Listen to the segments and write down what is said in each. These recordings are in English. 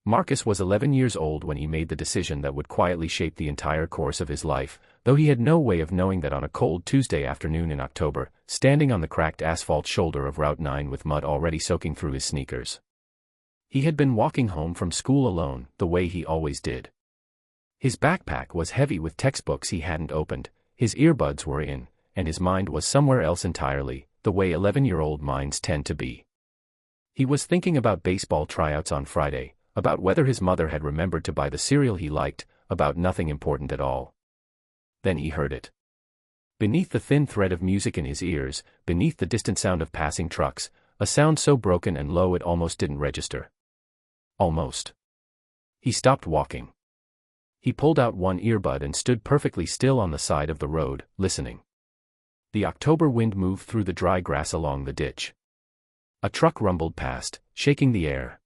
Marcus was 11 years old when he made the decision that would quietly shape the entire course of his life, though he had no way of knowing that on a cold Tuesday afternoon in October, standing on the cracked asphalt shoulder of Route 9 with mud already soaking through his sneakers. He had been walking home from school alone, the way he always did. His backpack was heavy with textbooks he hadn't opened, his earbuds were in, and his mind was somewhere else entirely, the way 11-year-old minds tend to be. He was thinking about baseball tryouts on Friday, about whether his mother had remembered to buy the cereal he liked, about nothing important at all. Then he heard it. Beneath the thin thread of music in his ears, beneath the distant sound of passing trucks, a sound so broken and low it almost didn't register. Almost. He stopped walking. He pulled out one earbud and stood perfectly still on the side of the road, listening. The October wind moved through the dry grass along the ditch. A truck rumbled past, shaking the air.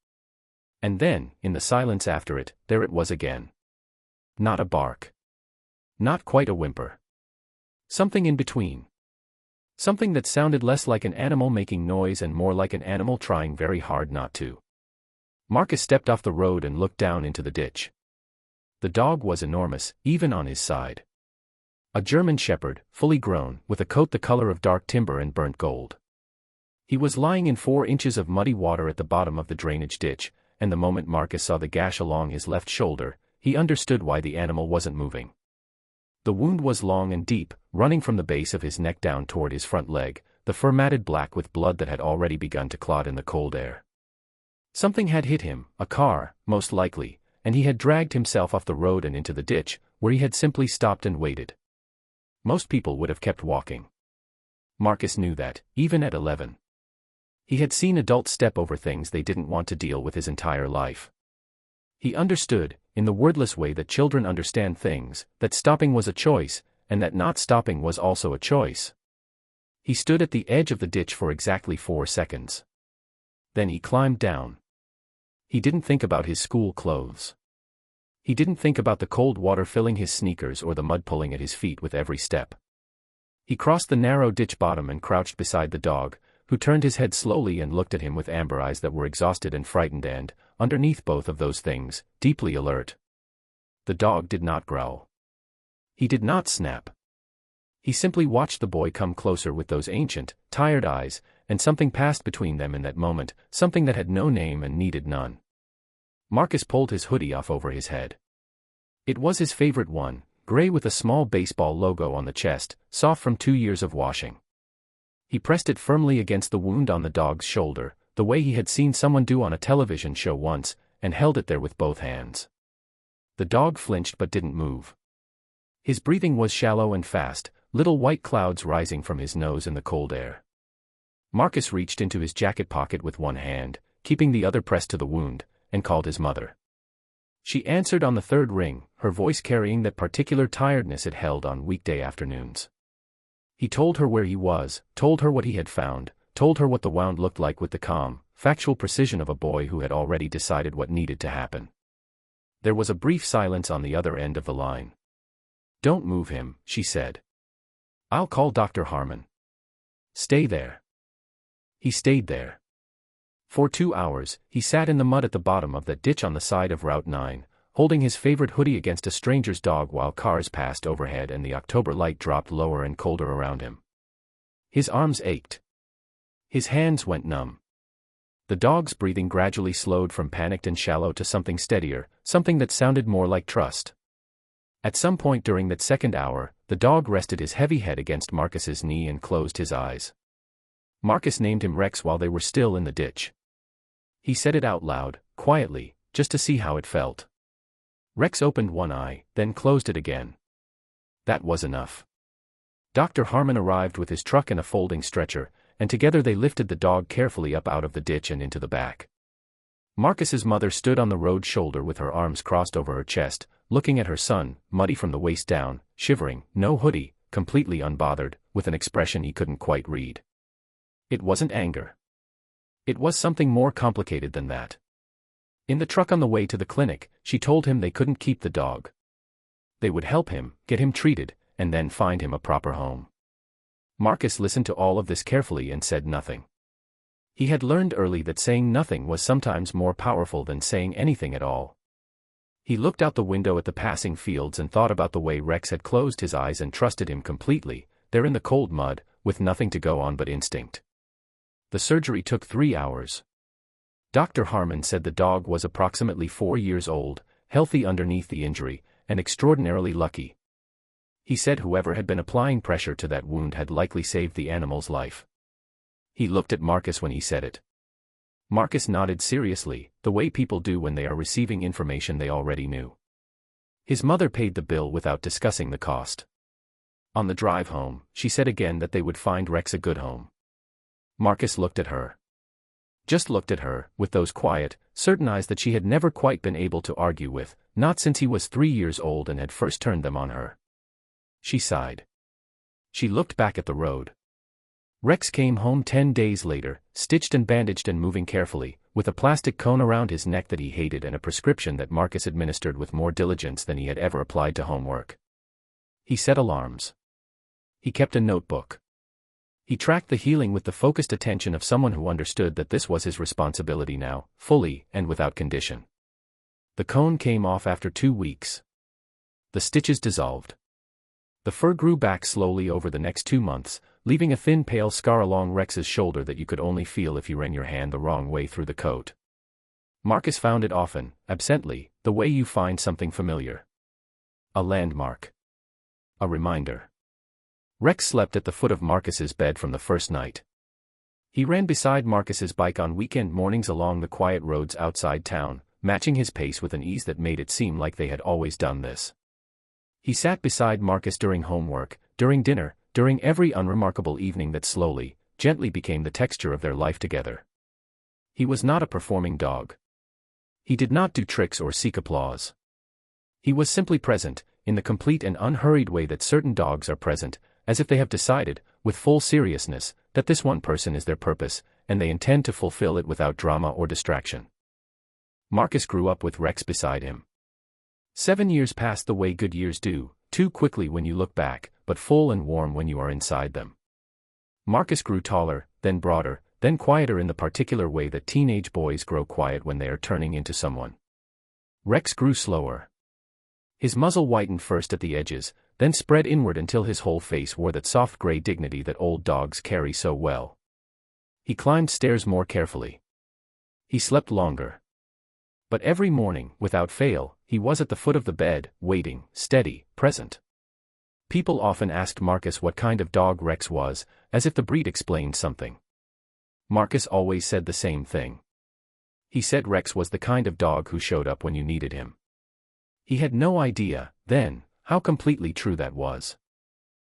And then, in the silence after it, there it was again. Not a bark. Not quite a whimper. Something in between. Something that sounded less like an animal making noise and more like an animal trying very hard not to. Marcus stepped off the road and looked down into the ditch. The dog was enormous, even on his side. A German shepherd, fully grown, with a coat the color of dark timber and burnt gold. He was lying in 4 inches of muddy water at the bottom of the drainage ditch, and the moment Marcus saw the gash along his left shoulder, he understood why the animal wasn't moving. The wound was long and deep, running from the base of his neck down toward his front leg, the fur matted black with blood that had already begun to clot in the cold air. Something had hit him, a car, most likely, and he had dragged himself off the road and into the ditch, where he had simply stopped and waited. Most people would have kept walking. Marcus knew that, even at 11. He had seen adults step over things they didn't want to deal with his entire life. He understood, in the wordless way that children understand things, that stopping was a choice, and that not stopping was also a choice. He stood at the edge of the ditch for exactly 4 seconds. Then he climbed down. He didn't think about his school clothes. He didn't think about the cold water filling his sneakers or the mud pulling at his feet with every step. He crossed the narrow ditch bottom and crouched beside the dog, who turned his head slowly and looked at him with amber eyes that were exhausted and frightened and, underneath both of those things, deeply alert. The dog did not growl. He did not snap. He simply watched the boy come closer with those ancient, tired eyes, and something passed between them in that moment, something that had no name and needed none. Marcus pulled his hoodie off over his head. It was his favorite one, gray with a small baseball logo on the chest, soft from 2 years of washing. He pressed it firmly against the wound on the dog's shoulder, the way he had seen someone do on a television show once, and held it there with both hands. The dog flinched but didn't move. His breathing was shallow and fast, little white clouds rising from his nose in the cold air. Marcus reached into his jacket pocket with one hand, keeping the other pressed to the wound, and called his mother. She answered on the 3rd ring, her voice carrying that particular tiredness it held on weekday afternoons. He told her where he was, told her what he had found, told her what the wound looked like with the calm, factual precision of a boy who had already decided what needed to happen. There was a brief silence on the other end of the line. "Don't move him," she said. "I'll call Dr. Harmon." "Stay there." He stayed there. For 2 hours, he sat in the mud at the bottom of that ditch on the side of Route 9, holding his favorite hoodie against a stranger's dog while cars passed overhead and the October light dropped lower and colder around him. His arms ached. His hands went numb. The dog's breathing gradually slowed from panicked and shallow to something steadier, something that sounded more like trust. At some point during that second hour, the dog rested his heavy head against Marcus's knee and closed his eyes. Marcus named him Rex while they were still in the ditch. He said it out loud, quietly, just to see how it felt. Rex opened one eye, then closed it again. That was enough. Dr. Harmon arrived with his truck and a folding stretcher, and together they lifted the dog carefully up out of the ditch and into the back. Marcus's mother stood on the road shoulder with her arms crossed over her chest, looking at her son, muddy from the waist down, shivering, no hoodie, completely unbothered, with an expression he couldn't quite read. It wasn't anger. It was something more complicated than that. In the truck on the way to the clinic, she told him they couldn't keep the dog. They would help him, get him treated, and then find him a proper home. Marcus listened to all of this carefully and said nothing. He had learned early that saying nothing was sometimes more powerful than saying anything at all. He looked out the window at the passing fields and thought about the way Rex had closed his eyes and trusted him completely, there in the cold mud, with nothing to go on but instinct. The surgery took 3 hours. Dr. Harmon said the dog was approximately 4 years old, healthy underneath the injury, and extraordinarily lucky. He said whoever had been applying pressure to that wound had likely saved the animal's life. He looked at Marcus when he said it. Marcus nodded seriously, the way people do when they are receiving information they already knew. His mother paid the bill without discussing the cost. On the drive home, she said again that they would find Rex a good home. Marcus looked at her. Just looked at her, with those quiet, certain eyes that she had never quite been able to argue with, not since he was 3 years old and had first turned them on her. She sighed. She looked back at the road. Rex came home 10 days later, stitched and bandaged and moving carefully, with a plastic cone around his neck that he hated and a prescription that Marcus administered with more diligence than he had ever applied to homework. He set alarms. He kept a notebook. He tracked the healing with the focused attention of someone who understood that this was his responsibility now, fully and without condition. The cone came off after 2 weeks. The stitches dissolved. The fur grew back slowly over the next 2 months, leaving a thin pale scar along Rex's shoulder that you could only feel if you ran your hand the wrong way through the coat. Marcus found it often, absently, the way you find something familiar. A landmark. A reminder. Rex slept at the foot of Marcus's bed from the first night. He ran beside Marcus's bike on weekend mornings along the quiet roads outside town, matching his pace with an ease that made it seem like they had always done this. He sat beside Marcus during homework, during dinner, during every unremarkable evening that slowly, gently became the texture of their life together. He was not a performing dog. He did not do tricks or seek applause. He was simply present, in the complete and unhurried way that certain dogs are present, as if they have decided, with full seriousness, that this one person is their purpose, and they intend to fulfill it without drama or distraction. Marcus grew up with Rex beside him. 7 years passed the way good years do, too quickly when you look back, but full and warm when you are inside them. Marcus grew taller, then broader, then quieter in the particular way that teenage boys grow quiet when they are turning into someone. Rex grew slower. His muzzle whitened first at the edges, then spread inward until his whole face wore that soft gray dignity that old dogs carry so well. He climbed stairs more carefully. He slept longer. But every morning, without fail, he was at the foot of the bed, waiting, steady, present. People often asked Marcus what kind of dog Rex was, as if the breed explained something. Marcus always said the same thing. He said Rex was the kind of dog who showed up when you needed him. He had no idea, then, how completely true that was.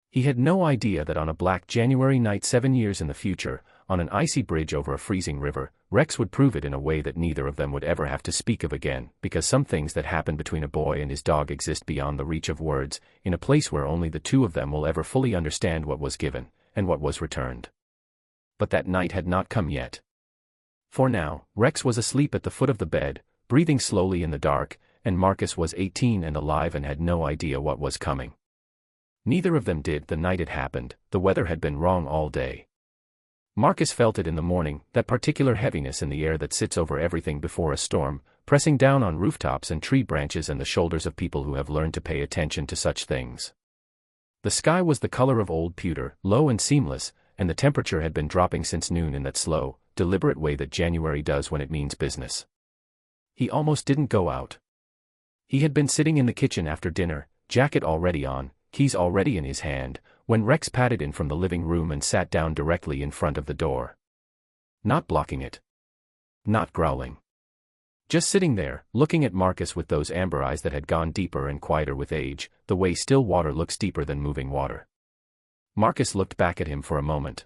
He had no idea that on a black January night 7 years in the future, on an icy bridge over a freezing river, Rex would prove it in a way that neither of them would ever have to speak of again, because some things that happen between a boy and his dog exist beyond the reach of words, in a place where only the two of them will ever fully understand what was given, and what was returned. But that night had not come yet. For now, Rex was asleep at the foot of the bed, breathing slowly in the dark, and Marcus was 18 and alive and had no idea what was coming. Neither of them did the night it happened. The weather had been wrong all day. Marcus felt it in the morning, that particular heaviness in the air that sits over everything before a storm, pressing down on rooftops and tree branches and the shoulders of people who have learned to pay attention to such things. The sky was the color of old pewter, low and seamless, and the temperature had been dropping since noon in that slow, deliberate way that January does when it means business. He almost didn't go out. He had been sitting in the kitchen after dinner, jacket already on, keys already in his hand, when Rex padded in from the living room and sat down directly in front of the door. Not blocking it. Not growling. Just sitting there, looking at Marcus with those amber eyes that had gone deeper and quieter with age, the way still water looks deeper than moving water. Marcus looked back at him for a moment.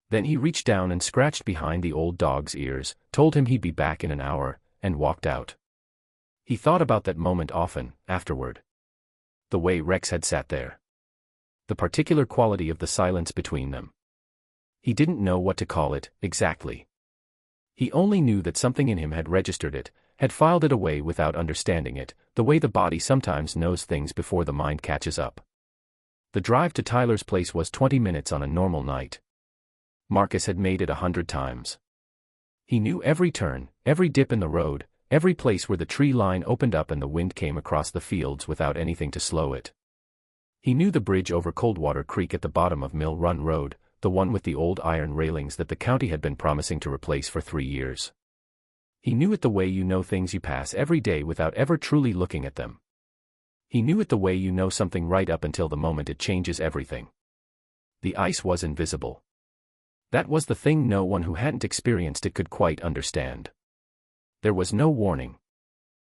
Then he reached down and scratched behind the old dog's ears, told him he'd be back in an hour, and walked out. He thought about that moment often, afterward. The way Rex had sat there. The particular quality of the silence between them. He didn't know what to call it, exactly. He only knew that something in him had registered it, had filed it away without understanding it, the way the body sometimes knows things before the mind catches up. The drive to Tyler's place was 20 minutes on a normal night. Marcus had made it 100 times. He knew every turn, every dip in the road, every place where the tree line opened up and the wind came across the fields without anything to slow it. He knew the bridge over Coldwater Creek at the bottom of Mill Run Road, the one with the old iron railings that the county had been promising to replace for 3 years. He knew it the way you know things you pass every day without ever truly looking at them. He knew it the way you know something right up until the moment it changes everything. The ice was invisible. That was the thing no one who hadn't experienced it could quite understand. There was no warning.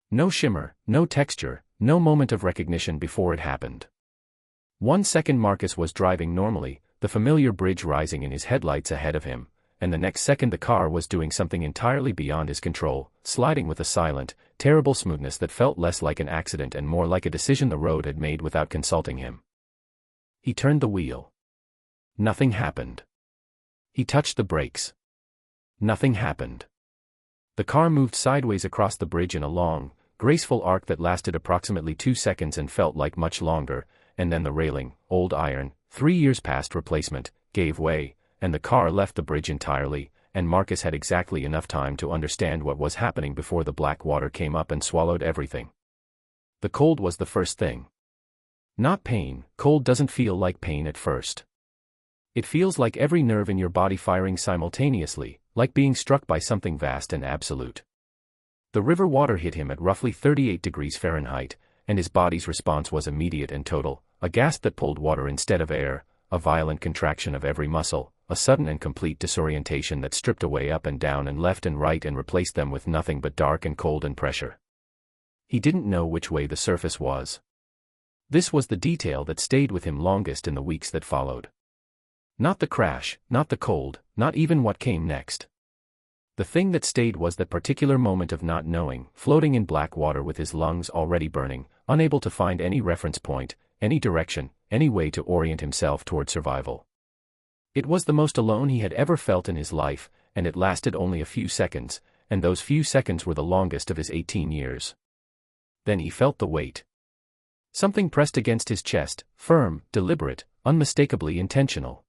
No shimmer, no texture, no moment of recognition before it happened. 1 second Marcus was driving normally, the familiar bridge rising in his headlights ahead of him, and the next second the car was doing something entirely beyond his control, sliding with a silent, terrible smoothness that felt less like an accident and more like a decision the road had made without consulting him. He turned the wheel. Nothing happened. He touched the brakes. Nothing happened. The car moved sideways across the bridge in a long, graceful arc that lasted approximately 2 seconds and felt like much longer, and then the railing, old iron, 3 years past replacement, gave way, and the car left the bridge entirely, and Marcus had exactly enough time to understand what was happening before the black water came up and swallowed everything. The cold was the first thing. Not pain. Cold doesn't feel like pain at first. It feels like every nerve in your body firing simultaneously, like being struck by something vast and absolute. The river water hit him at roughly 38 degrees Fahrenheit, and his body's response was immediate and total, a gasp that pulled water instead of air, a violent contraction of every muscle, a sudden and complete disorientation that stripped away up and down and left and right and replaced them with nothing but dark and cold and pressure. He didn't know which way the surface was. This was the detail that stayed with him longest in the weeks that followed. Not the crash, not the cold, not even what came next. The thing that stayed was that particular moment of not knowing, floating in black water with his lungs already burning, unable to find any reference point, any direction, any way to orient himself toward survival. It was the most alone he had ever felt in his life, and it lasted only a few seconds, and those few seconds were the longest of his 18 years. Then he felt the weight. Something pressed against his chest, firm, deliberate, unmistakably intentional.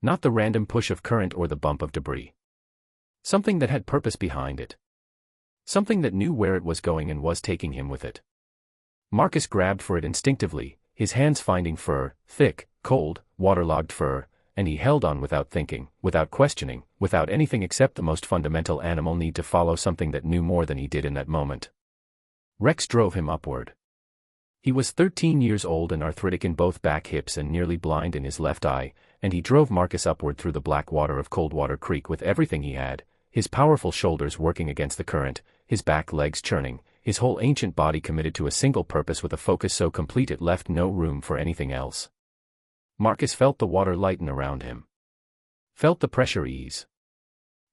Not the random push of current or the bump of debris. Something that had purpose behind it. Something that knew where it was going and was taking him with it. Marcus grabbed for it instinctively, his hands finding fur, thick, cold, waterlogged fur, and he held on without thinking, without questioning, without anything except the most fundamental animal need to follow something that knew more than he did in that moment. Rex drove him upward. He was 13 years old and arthritic in both back hips and nearly blind in his left eye, and he drove Marcus upward through the black water of Coldwater Creek with everything he had, his powerful shoulders working against the current, his back legs churning, his whole ancient body committed to a single purpose with a focus so complete it left no room for anything else. Marcus felt the water lighten around him. Felt the pressure ease.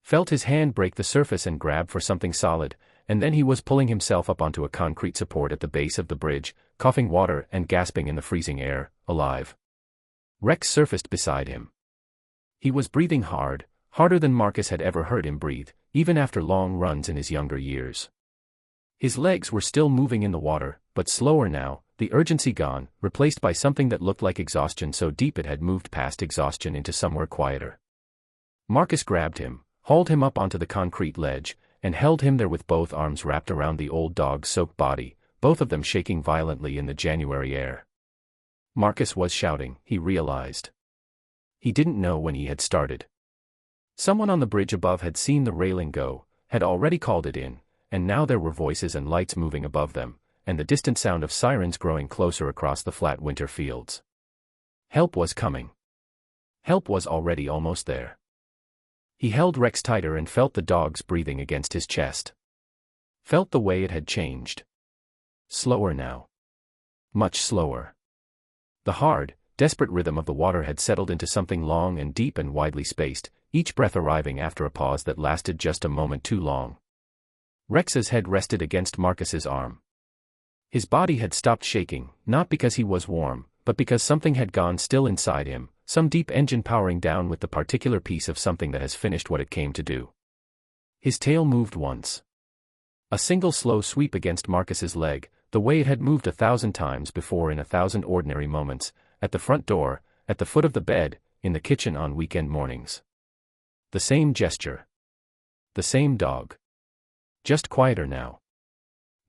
Felt his hand break the surface and grab for something solid, and then he was pulling himself up onto a concrete support at the base of the bridge, coughing water and gasping in the freezing air, alive. Rex surfaced beside him. He was breathing hard, harder than Marcus had ever heard him breathe, even after long runs in his younger years. His legs were still moving in the water, but slower now, the urgency gone, replaced by something that looked like exhaustion so deep it had moved past exhaustion into somewhere quieter. Marcus grabbed him, hauled him up onto the concrete ledge, and held him there with both arms wrapped around the old dog's soaked body, both of them shaking violently in the January air. Marcus was shouting, he realized. He didn't know when he had started. Someone on the bridge above had seen the railing go, had already called it in, and now there were voices and lights moving above them, and the distant sound of sirens growing closer across the flat winter fields. Help was coming. Help was already almost there. He held Rex tighter and felt the dog's breathing against his chest. Felt the way it had changed. Slower now. Much slower. The hard, desperate rhythm of the water had settled into something long and deep and widely spaced, each breath arriving after a pause that lasted just a moment too long. Rex's head rested against Marcus's arm. His body had stopped shaking, not because he was warm, but because something had gone still inside him, some deep engine powering down with the particular piece of something that has finished what it came to do. His tail moved once. A single slow sweep against Marcus's leg, the way it had moved 1,000 times before in 1,000 ordinary moments, at the front door, at the foot of the bed, in the kitchen on weekend mornings. The same gesture. The same dog. Just quieter now.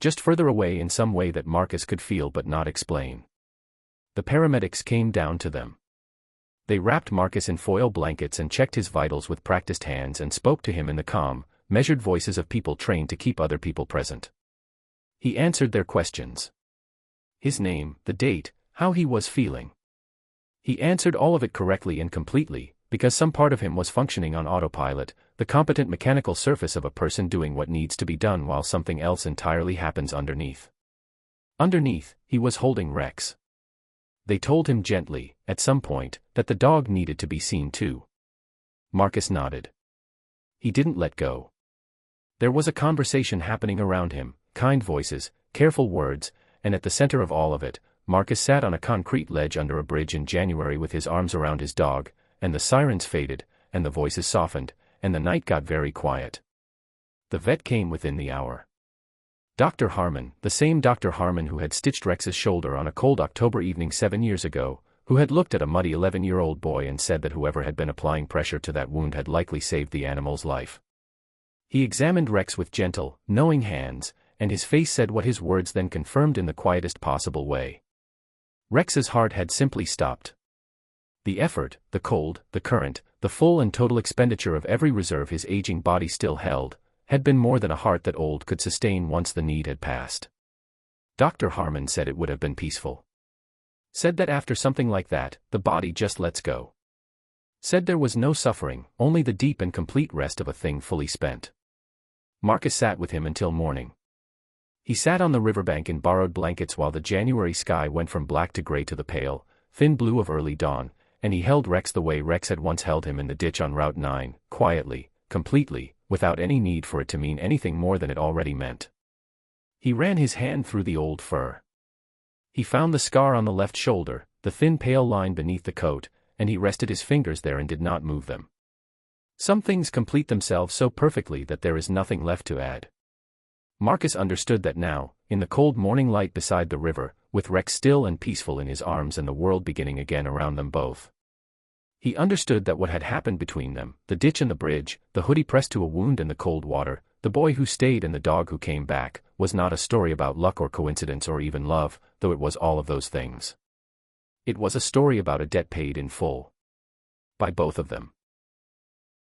Just further away in some way that Marcus could feel but not explain. The paramedics came down to them. They wrapped Marcus in foil blankets and checked his vitals with practiced hands and spoke to him in the calm, measured voices of people trained to keep other people present. He answered their questions. His name, the date, how he was feeling. He answered all of it correctly and completely, because some part of him was functioning on autopilot, the competent mechanical surface of a person doing what needs to be done while something else entirely happens underneath. Underneath, he was holding Rex. They told him gently, at some point, that the dog needed to be seen too. Marcus nodded. He didn't let go. There was a conversation happening around him, kind voices, careful words, and at the center of all of it, Marcus sat on a concrete ledge under a bridge in January with his arms around his dog, and the sirens faded, and the voices softened, and the night got very quiet. The vet came within the hour. Dr. Harmon, the same Dr. Harmon who had stitched Rex's shoulder on a cold October evening 7 years ago, who had looked at a muddy 11-year-old boy and said that whoever had been applying pressure to that wound had likely saved the animal's life. He examined Rex with gentle, knowing hands, and his face said what his words then confirmed in the quietest possible way. Rex's heart had simply stopped. The effort, the cold, the current, the full and total expenditure of every reserve his aging body still held, had been more than a heart that old could sustain once the need had passed. Dr. Harmon said it would have been peaceful. Said that after something like that, the body just lets go. Said there was no suffering, only the deep and complete rest of a thing fully spent. Marcus sat with him until morning. He sat on the riverbank in borrowed blankets while the January sky went from black to gray to the pale, thin blue of early dawn, and he held Rex the way Rex had once held him in the ditch on Route 9, quietly, completely, without any need for it to mean anything more than it already meant. He ran his hand through the old fur. He found the scar on the left shoulder, the thin pale line beneath the coat, and he rested his fingers there and did not move them. Some things complete themselves so perfectly that there is nothing left to add. Marcus understood that now, in the cold morning light beside the river, with Rex still and peaceful in his arms and the world beginning again around them both. He understood that what had happened between them, the ditch and the bridge, the hoodie pressed to a wound in the cold water, the boy who stayed and the dog who came back, was not a story about luck or coincidence or even love, though it was all of those things. It was a story about a debt paid in full. By both of them.